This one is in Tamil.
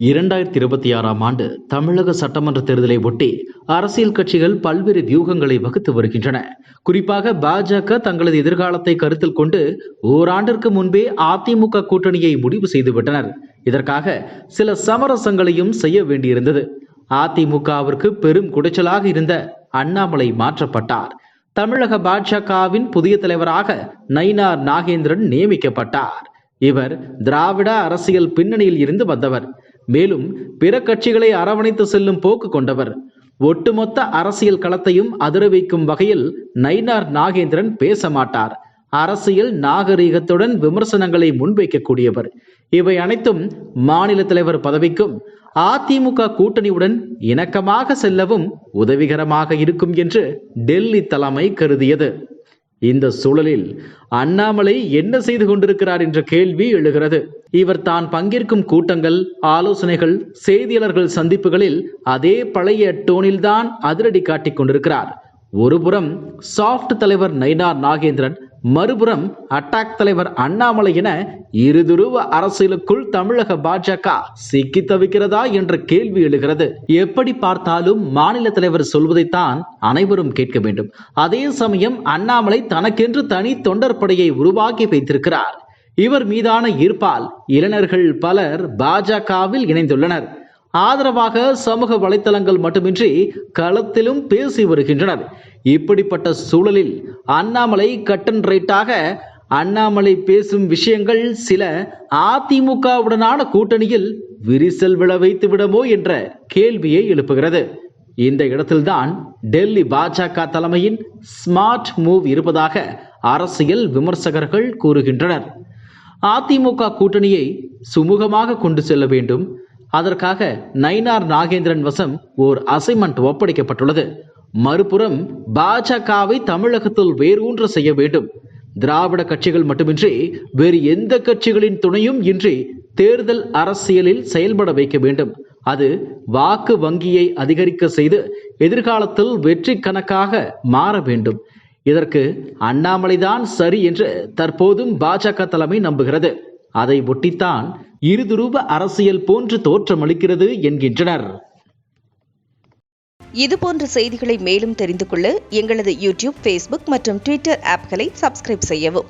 2026ஆம் ஆண்டு தமிழக சட்டமன்ற தேர்தலை ஒட்டி அரசியல் கட்சிகள் பல்வேறு வியூகங்களை வகுத்து வருகின்றன. குறிப்பாக பாஜக தங்களது எதிர்காலத்தை கருத்தில் கொண்டு ஓராண்டிற்கு முன்பே அதிமுக கூட்டணியை முடிவு செய்துவிட்டனர். இதற்காக சில சமரசங்களையும் செய்ய வேண்டியிருந்தது. அதிமுகவிற்கு பெரும் குடைச்சலாக இருந்த அண்ணாமலை மாற்றப்பட்டார். தமிழக பாஜகவின் புதிய தலைவராக நயினார் நாகேந்திரன் நியமிக்கப்பட்டார். இவர் திராவிட அரசியல் பின்னணியில் இருந்து வந்தவர். மேலும் பிற கட்சிகளை அரவணைத்து செல்லும் போக்கு கொண்டவர். ஒட்டுமொத்த அரசியல் களத்தையும் அதிர வைக்கும் வகையில் நயினார் நாகேந்திரன் பேச மாட்டார். அரசியல் நாகரீகத்துடன் விமர்சனங்களை முன்வைக்கக்கூடியவர். இவை அனைத்தும் மாநில தலைவர் பதவிக்கும் அதிமுக கூட்டணியுடன் இணக்கமாக செல்லவும் உதவிகரமாக இருக்கும் என்று டெல்லி தலைமை கருதியது. இந்த சூழலில் அண்ணாமலை என்ன செய்து கொண்டிருக்கிறார் என்ற கேள்வி எழுகிறது. இவர் தான் பங்கேற்கும் கூட்டங்கள், ஆலோசனைகள், செய்தியாளர்கள் சந்திப்புகளில் அதே பழைய டோனில்தான் அதிரடி காட்டிக் கொண்டிருக்கிறார். ஒருபுறம் சாஃப்ட் தலைவர் நயினார் நாகேந்திரன், மறுபுறம் அட்டாக் தலைவர் அண்ணாமலை என இருதுருவ அரசியலுக்குள் தமிழக பாஜக சிக்கி தவிக்கிறதா என்ற கேள்வி எழுகிறது. எப்படி பார்த்தாலும் மாநில தலைவர் சொல்வதைத்தான் அனைவரும் கேட்க வேண்டும். அதே சமயம் அண்ணாமலை தனக்கென்று தனி தொண்டர் படையை உருவாக்கி வைத்திருக்கிறார். இவர் மீதான ஈர்ப்பால் இளைஞர்கள் பலர் பாஜகவில் இணைந்துள்ளனர். ஆதரவாக சமூக வலைத்தளங்கள் மட்டுமின்றி களத்திலும் பேசி வருகின்றனர். இப்படிப்பட்ட சூழலில் அண்ணாமலை கட் அண்ட் ரைட்டாக அண்ணாமலை பேசும் விஷயங்கள் சில அதிமுகவுடனான கூட்டணியில் விரிசல் விழ வைத்து விடுமோ என்ற கேள்வியை எழுப்புகிறது. இந்த இடத்தில்தான் டெல்லி பாஜக தலைமையின் ஸ்மார்ட் மூவ் இருப்பதாக அரசியல் விமர்சகர்கள் கூறுகின்றனர். அதிமுக கூட்டணியை சுமூகமாக கொண்டு செல்ல வேண்டும். அதற்காக நயினார் நாகேந்திரன் வசம் ஓர் அசைன்மெண்ட் ஒப்படைக்கப்பட்டுள்ளது. மறுபுறம் பாஜகவை தமிழகத்தில் வேரூன்ற செய்ய வேண்டும். திராவிட கட்சிகள் மட்டுமின்றி வேறு எந்த கட்சிகளின் துணையும் இன்றி தேர்தல் அரசியலில் செயல்பட வைக்க வேண்டும். அது வாக்கு வங்கியை அதிகரிக்க செய்து எதிர்காலத்தில் வெற்றி கணக்காக மாற வேண்டும். இதற்கு அண்ணாமலைதான் சரி என்று தற்போதும் பாஜக தலைமை நம்புகிறது. அதை ஒட்டித்தான் இருதுருவ அரசியல் போன்று தோற்றமளிக்கிறது என்கின்றனர். இதுபோன்ற செய்திகளை மேலும் தெரிந்து கொள்ள எங்களது யூடியூப், ஃபேஸ்புக் மற்றும் ட்விட்டர் ஆப்களை சப்ஸ்கிரைப் செய்யவும்.